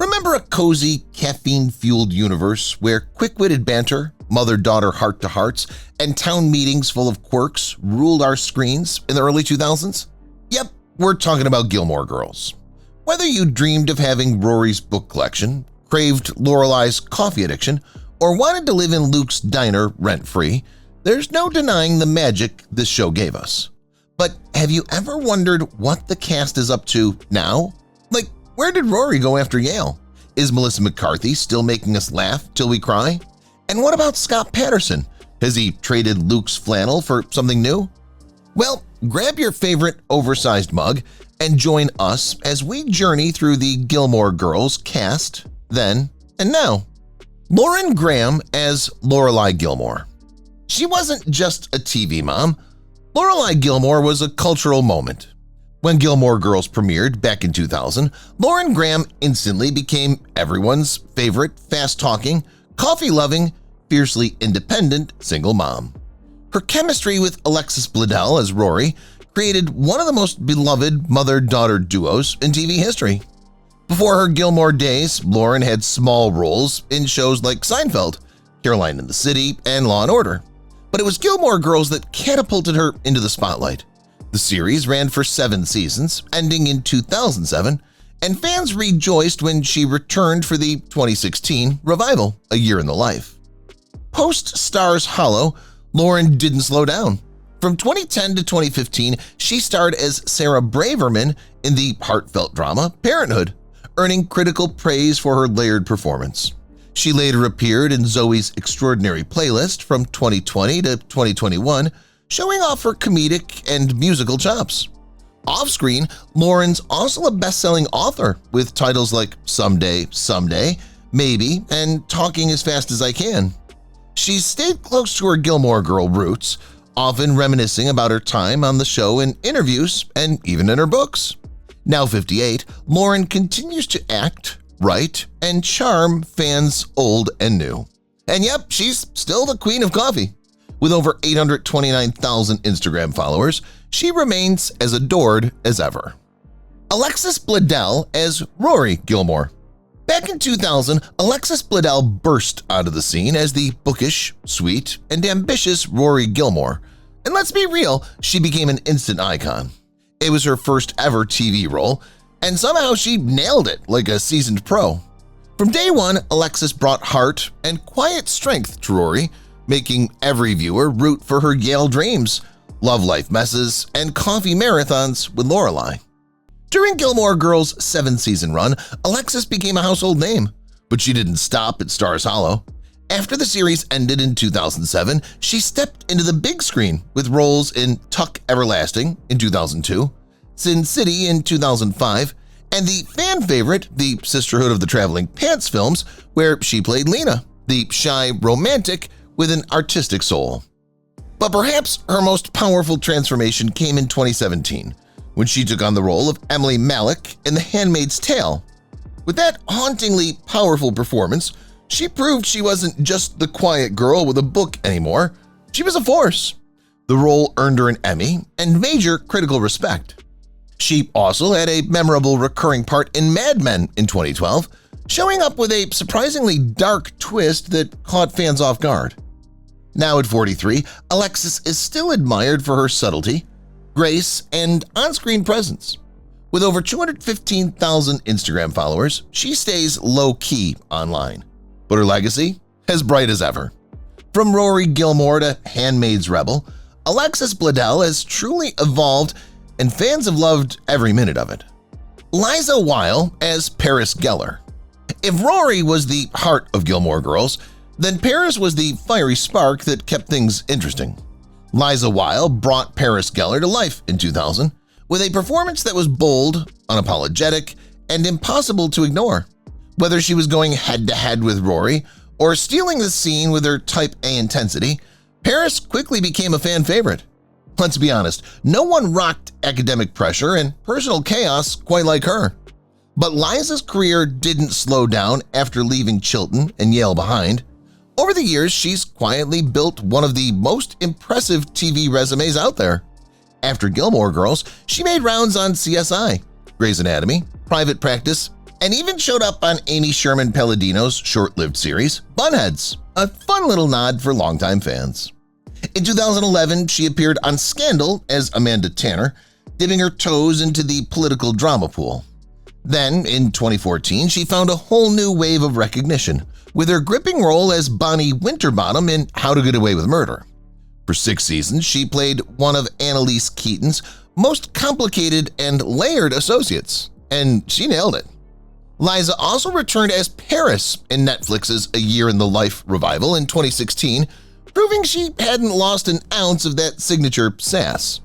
Remember a cozy, caffeine-fueled universe where quick-witted banter, mother-daughter heart-to-hearts, and town meetings full of quirks ruled our screens in the early 2000s? Yep, we're talking about Gilmore Girls. Whether you dreamed of having Rory's book collection, craved Lorelei's coffee addiction, or wanted to live in Luke's diner rent-free, there's no denying the magic this show gave us. But have you ever wondered what the cast is up to now? Like, where did Rory go after Yale? Is Melissa McCarthy still making us laugh till we cry? And what about Scott Patterson? Has he traded Luke's flannel for something new? Well, grab your favorite oversized mug and join us as we journey through the Gilmore Girls cast, then and now. Lauren Graham as Lorelai Gilmore. She wasn't just a TV mom. Lorelai Gilmore was a cultural moment. When Gilmore Girls premiered back in 2000, Lauren Graham instantly became everyone's favorite fast-talking, coffee-loving, fiercely independent single mom. Her chemistry with Alexis Bledel as Rory created one of the most beloved mother-daughter duos in TV history. Before her Gilmore days, Lauren had small roles in shows like Seinfeld, Caroline in the City, and Law & Order. But it was Gilmore Girls that catapulted her into the spotlight. The series ran for 7 seasons, ending in 2007, and fans rejoiced when she returned for the 2016 revival, A Year in the Life. Post-Stars Hollow, Lauren didn't slow down. From 2010 to 2015, she starred as Sarah Braverman in the heartfelt drama Parenthood, earning critical praise for her layered performance. She later appeared in Zoe's Extraordinary Playlist from 2020 to 2021, showing off her comedic and musical chops. Off-screen, Lauren's also a best-selling author with titles like Someday, Someday, Maybe, and Talking as Fast as I Can. She's stayed close to her Gilmore Girl roots, often reminiscing about her time on the show in interviews and even in her books. Now 58, Lauren continues to act, write, and charm fans old and new. And yep, she's still the queen of coffee. With over 829,000 Instagram followers, she remains as adored as ever. Alexis Bledel as Rory Gilmore. Back in 2000, Alexis Bledel burst out of the scene as the bookish, sweet, and ambitious Rory Gilmore. And let's be real, she became an instant icon. It was her first ever TV role, and somehow she nailed it like a seasoned pro. From day one, Alexis brought heart and quiet strength to Rory, making every viewer root for her Yale dreams, love life messes, and coffee marathons with Lorelai. During Gilmore Girls' 7-season run, Alexis became a household name, but she didn't stop at Stars Hollow. After the series ended in 2007, she stepped into the big screen with roles in Tuck Everlasting in 2002, Sin City in 2005, and the fan favorite, the Sisterhood of the Traveling Pants films, where she played Lena, the shy romantic with an artistic soul. But perhaps her most powerful transformation came in 2017, when she took on the role of Emily Malik in The Handmaid's Tale. With that hauntingly powerful performance, she proved she wasn't just the quiet girl with a book anymore. She was a force. The role earned her an Emmy and major critical respect. She also had a memorable recurring part in Mad Men in 2012, showing up with a surprisingly dark twist that caught fans off guard. Now at 43, Alexis is still admired for her subtlety, grace, and on-screen presence. With over 215,000 Instagram followers, she stays low-key online, but her legacy as bright as ever. From Rory Gilmore to Handmaid's Rebel, Alexis Bledel has truly evolved, and fans have loved every minute of it. Liza Weil as Paris Geller. If Rory was the heart of Gilmore Girls, then Paris was the fiery spark that kept things interesting. Liza Weil brought Paris Geller to life in 2000 with a performance that was bold, unapologetic, and impossible to ignore. Whether she was going head-to-head with Rory or stealing the scene with her Type A intensity, Paris quickly became a fan favorite. Let's be honest, no one rocked academic pressure and personal chaos quite like her. But Liza's career didn't slow down after leaving Chilton and Yale behind. Over the years, she's quietly built one of the most impressive TV resumes out there. After Gilmore Girls, she made rounds on CSI, Grey's Anatomy, Private Practice, and even showed up on Amy Sherman Palladino's short-lived series, Bunheads, a fun little nod for longtime fans. In 2011, she appeared on Scandal as Amanda Tanner, dipping her toes into the political drama pool. Then, in 2014, she found a whole new wave of recognition with her gripping role as Bonnie Winterbottom in How to Get Away with Murder. For 6 seasons, she played one of Annalise Keaton's most complicated and layered associates, and she nailed it. Liza also returned as Paris in Netflix's A Year in the Life revival in 2016, proving she hadn't lost an ounce of that signature sass.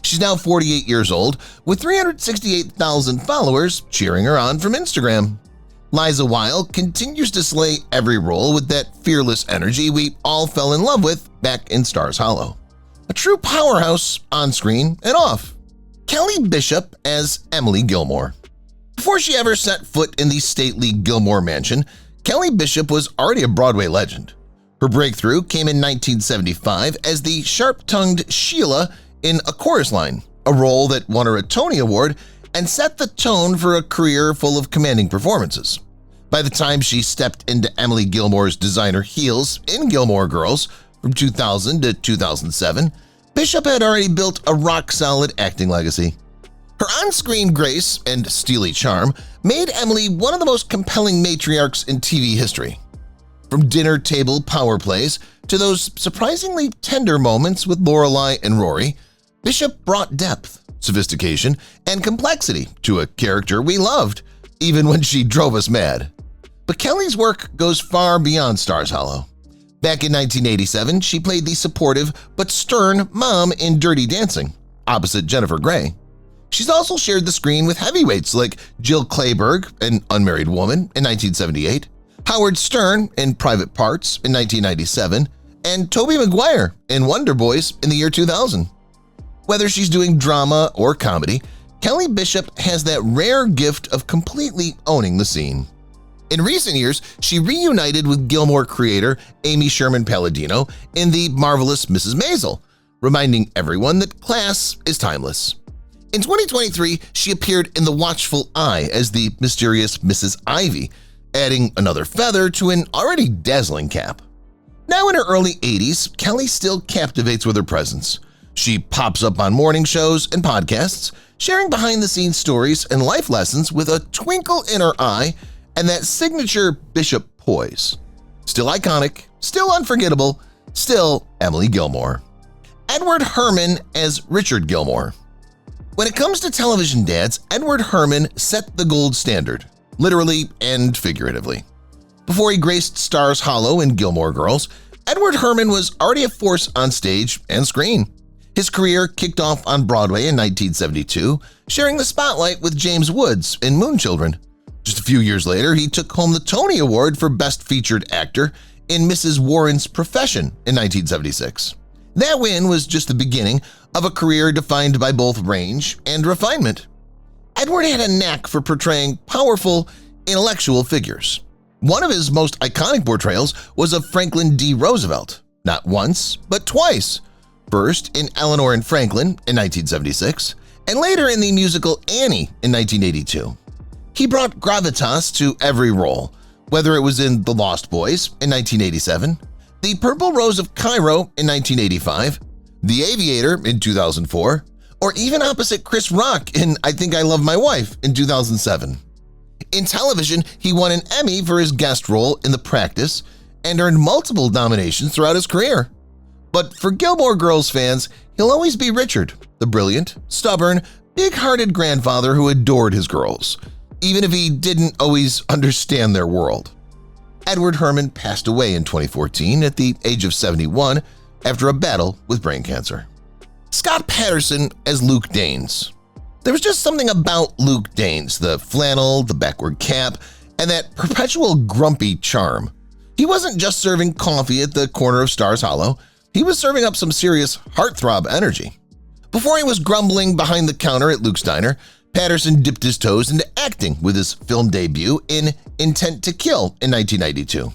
She's now 48 years old, with 368,000 followers cheering her on from Instagram. Liza Weil continues to slay every role with that fearless energy we all fell in love with back in Stars Hollow. A true powerhouse on-screen and off. Kelly Bishop as Emily Gilmore. Before she ever set foot in the stately Gilmore mansion, Kelly Bishop was already a Broadway legend. Her breakthrough came in 1975 as the sharp-tongued Sheila in A Chorus Line, a role that won her a Tony Award and set the tone for a career full of commanding performances. By the time she stepped into Emily Gilmore's designer heels in Gilmore Girls from 2000 to 2007, Bishop had already built a rock-solid acting legacy. Her on-screen grace and steely charm made Emily one of the most compelling matriarchs in TV history. From dinner table power plays to those surprisingly tender moments with Lorelai and Rory, Bishop brought depth, sophistication, and complexity to a character we loved, even when she drove us mad. But Kelly's work goes far beyond Stars Hollow. Back in 1987, she played the supportive but stern mom in Dirty Dancing, opposite Jennifer Grey. She's also shared the screen with heavyweights like Jill Clayburgh, An Unmarried Woman in 1978, Howard Stern in Private Parts in 1997, and Tobey Maguire in Wonder Boys in the year 2000. Whether she's doing drama or comedy, Kelly Bishop has that rare gift of completely owning the scene. In recent years, she reunited with Gilmore creator Amy Sherman Palladino in The Marvelous Mrs. Maisel, reminding everyone that class is timeless. In 2023, she appeared in The Watchful Eye as the mysterious Mrs. Ivy, adding another feather to an already dazzling cap. Now in her early 80s, Kelly still captivates with her presence. She pops up on morning shows and podcasts, sharing behind-the-scenes stories and life lessons with a twinkle in her eye and that signature Bishop poise. Still iconic, still unforgettable, still Emily Gilmore. Edward Herrmann as Richard Gilmore. When it comes to television dads, Edward Herrmann set the gold standard, literally and figuratively. Before he graced Stars Hollow and Gilmore Girls, Edward Herrmann was already a force on stage and screen. His career kicked off on Broadway in 1972, sharing the spotlight with James Woods in Moonchildren. Just a few years later, he took home the Tony Award for Best Featured Actor in Mrs. Warren's Profession in 1976. That win was just the beginning of a career defined by both range and refinement. Edward had a knack for portraying powerful, intellectual figures. One of his most iconic portrayals was of Franklin D. Roosevelt, not once, but twice, first in Eleanor and Franklin in 1976, and later in the musical Annie in 1982. He brought gravitas to every role, whether it was in The Lost Boys in 1987, The Purple Rose of Cairo in 1985, The Aviator in 2004, or even opposite Chris Rock in I Think I Love My Wife in 2007. In television, he won an Emmy for his guest role in The Practice and earned multiple nominations throughout his career. But for Gilmore Girls fans, he'll always be Richard, the brilliant, stubborn, big-hearted grandfather who adored his girls, even if he didn't always understand their world. Edward Herrmann passed away in 2014 at the age of 71 after a battle with brain cancer. Scott Patterson as Luke Danes. There was just something about Luke Danes, the flannel, the backward cap, and that perpetual grumpy charm. He wasn't just serving coffee at the corner of Stars Hollow, he was serving up some serious heartthrob energy. Before he was grumbling behind the counter at Luke's Diner, Patterson dipped his toes into acting with his film debut in Intent to Kill in 1992.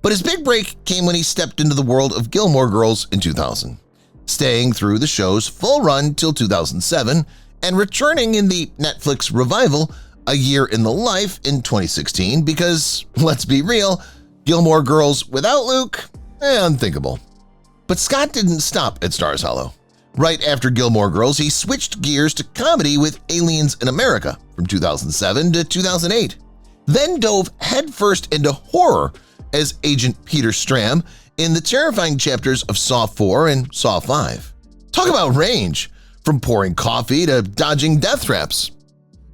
But his big break came when he stepped into the world of Gilmore Girls in 2000, staying through the show's full run till 2007 and returning in the Netflix revival A Year in the Life in 2016 because, let's be real, Gilmore Girls without Luke? Unthinkable. But Scott didn't stop at Stars Hollow. Right after Gilmore Girls, he switched gears to comedy with Aliens in America from 2007 to 2008, then dove headfirst into horror as Agent Peter Stram in the terrifying chapters of Saw 4 and Saw 5. Talk about range, from pouring coffee to dodging death traps.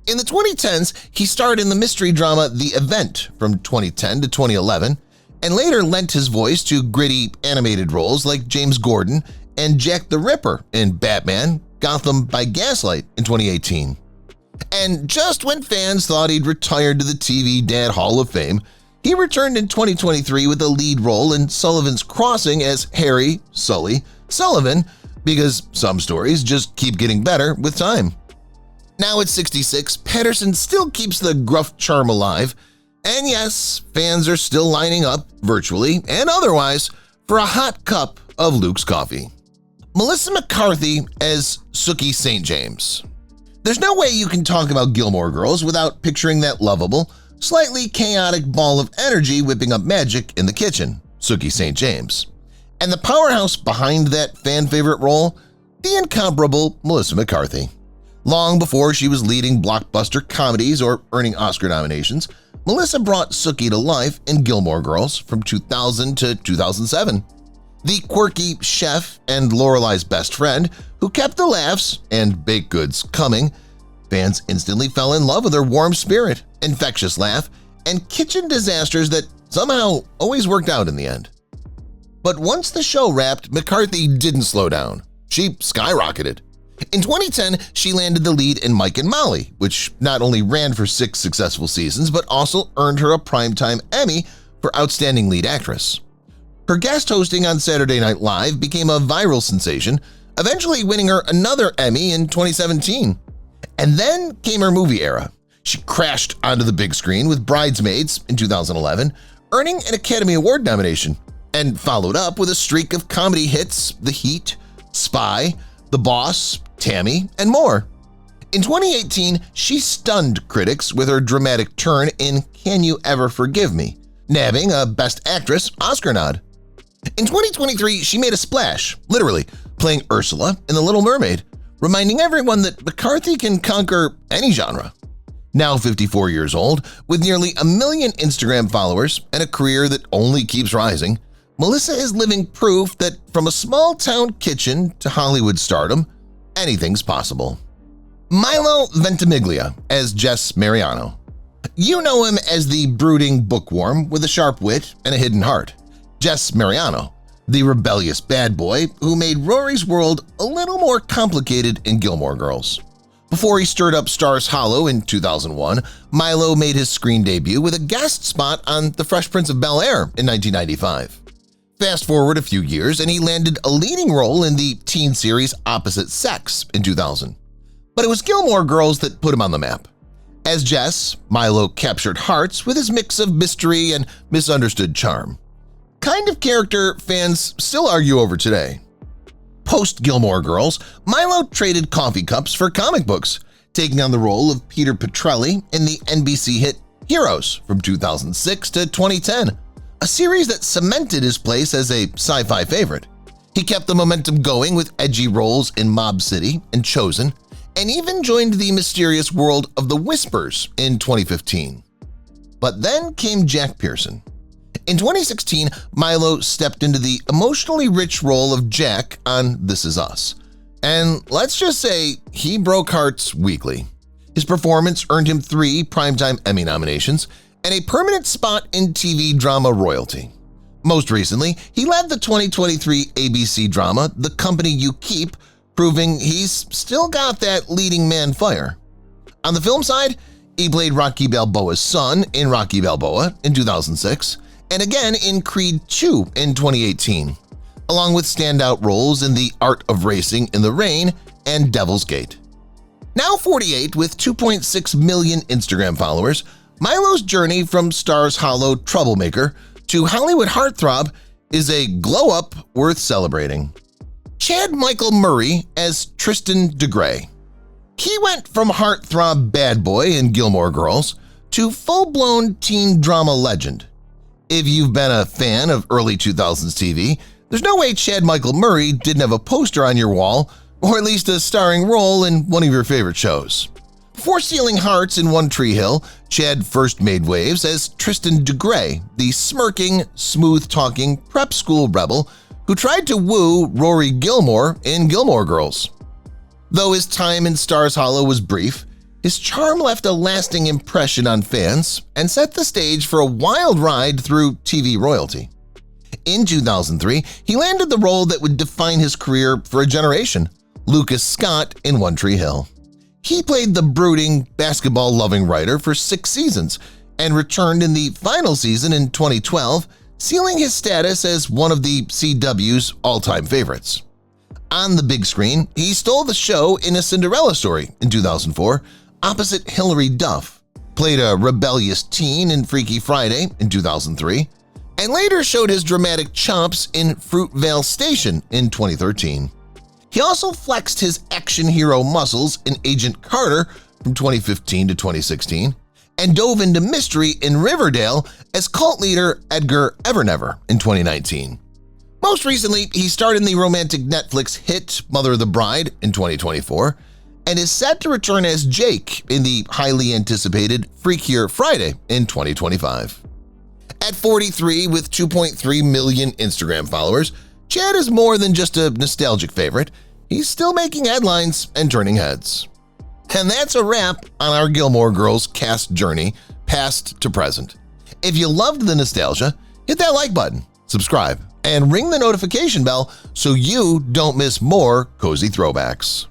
In the 2010s, he starred in the mystery drama The Event from 2010 to 2011, and later lent his voice to gritty animated roles like James Gordon and Jack the Ripper in Batman: Gotham by Gaslight in 2018. And just when fans thought he'd retired to the TV Dad Hall of Fame, he returned in 2023 with a lead role in Sullivan's Crossing as Harry Sully Sullivan, because some stories just keep getting better with time. Now at 66, Patterson still keeps the gruff charm alive, and yes, fans are still lining up, virtually and otherwise, for a hot cup of Luke's coffee. Melissa McCarthy as Sookie St. James. There's no way you can talk about Gilmore Girls without picturing that lovable, slightly chaotic ball of energy whipping up magic in the kitchen, Sookie St. James. And the powerhouse behind that fan-favorite role, the incomparable Melissa McCarthy. Long before she was leading blockbuster comedies or earning Oscar nominations, Melissa brought Sookie to life in Gilmore Girls from 2000 to 2007. The quirky chef and Lorelei's best friend who kept the laughs and baked goods coming, fans instantly fell in love with her warm spirit, infectious laugh, and kitchen disasters that somehow always worked out in the end. But once the show wrapped, McCarthy didn't slow down. She skyrocketed. In 2010, she landed the lead in Mike and Molly, which not only ran for 6 successful seasons but also earned her a Primetime Emmy for Outstanding Lead Actress. Her guest hosting on Saturday Night Live became a viral sensation, eventually winning her another Emmy in 2017. And then came her movie era. She crashed onto the big screen with Bridesmaids in 2011, earning an Academy Award nomination, and followed up with a streak of comedy hits The Heat, Spy, The Boss, Tammy, and more. In 2018, she stunned critics with her dramatic turn in Can You Ever Forgive Me, nabbing a Best Actress Oscar nod. In 2023, she made a splash, literally, playing Ursula in The Little Mermaid, reminding everyone that McCarthy can conquer any genre. Now 54 years old, with nearly 1 million Instagram followers and a career that only keeps rising, Melissa is living proof that from a small-town kitchen to Hollywood stardom, anything's possible. Milo Ventimiglia as Jess Mariano. You know him as the brooding bookworm with a sharp wit and a hidden heart. Jess Mariano, the rebellious bad boy who made Rory's world a little more complicated in Gilmore Girls. Before he stirred up Stars Hollow in 2001, Milo made his screen debut with a guest spot on The Fresh Prince of Bel-Air in 1995. Fast forward a few years and he landed a leading role in the teen series Opposite Sex in 2000. But it was Gilmore Girls that put him on the map. As Jess, Milo captured hearts with his mix of mystery and misunderstood charm. Kind of character fans still argue over today. Post-Gilmore Girls, Milo traded coffee cups for comic books, taking on the role of Peter Petrelli in the NBC hit Heroes from 2006 to 2010, a series that cemented his place as a sci-fi favorite. He kept the momentum going with edgy roles in Mob City and Chosen, and even joined the mysterious world of The Whispers in 2015. But then came Jack Pearson. In 2016, Milo stepped into the emotionally rich role of Jack on This Is Us. And let's just say he broke hearts weekly. His performance earned him 3 Primetime Emmy nominations and a permanent spot in TV drama royalty. Most recently, he led the 2023 ABC drama The Company You Keep, proving he's still got that leading man fire. On the film side, he played Rocky Balboa's son in Rocky Balboa in 2006, and again in Creed II in 2018, along with standout roles in The Art of Racing in the Rain and Devil's Gate. Now 48 with 2.6 million Instagram followers, Milo's journey from Stars Hollow troublemaker to Hollywood heartthrob is a glow-up worth celebrating. Chad Michael Murray as Tristan DeGray. He went from heartthrob bad boy in Gilmore Girls to full-blown teen drama legend. If you've been a fan of early 2000s TV, there's no way Chad Michael Murray didn't have a poster on your wall, or at least a starring role in one of your favorite shows. Before stealing hearts in One Tree Hill, Chad first made waves as Tristan DeGray, the smirking, smooth-talking prep school rebel who tried to woo Rory Gilmore in Gilmore Girls. Though his time in Stars Hollow was brief, his charm left a lasting impression on fans and set the stage for a wild ride through TV royalty. In 2003, he landed the role that would define his career for a generation, Lucas Scott in One Tree Hill. He played the brooding, basketball-loving writer for 6 seasons and returned in the final season in 2012, sealing his status as one of the CW's all-time favorites. On the big screen, he stole the show in A Cinderella Story in 2004, opposite Hilary Duff, played a rebellious teen in Freaky Friday in 2003, and later showed his dramatic chops in Fruitvale Station in 2013. He also flexed his action hero muscles in Agent Carter from 2015 to 2016, and dove into mystery in Riverdale as cult leader Edgar Evernever in 2019. Most recently, he starred in the romantic Netflix hit Mother of the Bride in 2024 and is set to return as Jake in the highly anticipated Freakier Friday in 2025. At 43 with 2.3 million Instagram followers, Chad is more than just a nostalgic favorite. He's still making headlines and turning heads. And that's a wrap on our Gilmore Girls cast journey, past to present. If you loved the nostalgia, hit that like button, subscribe, and ring the notification bell so you don't miss more cozy throwbacks.